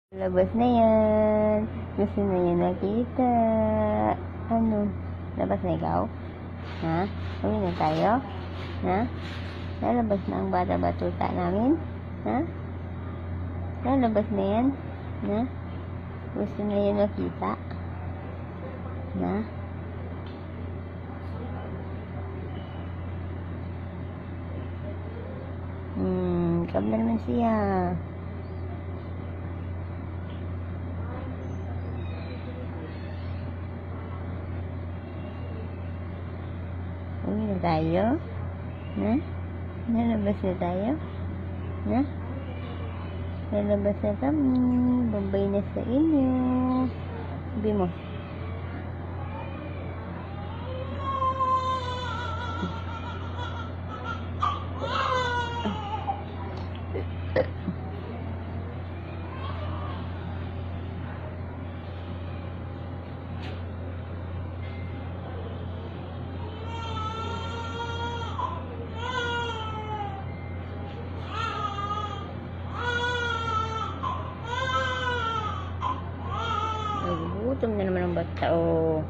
Labas na yan. Gusto na yan nakita. Ano? Labas na ikaw? Ha? Uwi na tayo? Ha? Lalabas na ang bata-batuta namin? Ha? Lalabas na yan? Ha? Gusto na yan nakita? Ha? Kam na naman siya. Uwi na tayo? Ha? Lalabas na tayo? Ha? Lalabas na kami. Bambay na sa inyo. Sabi mo. Gutom na naman ang bata, oh.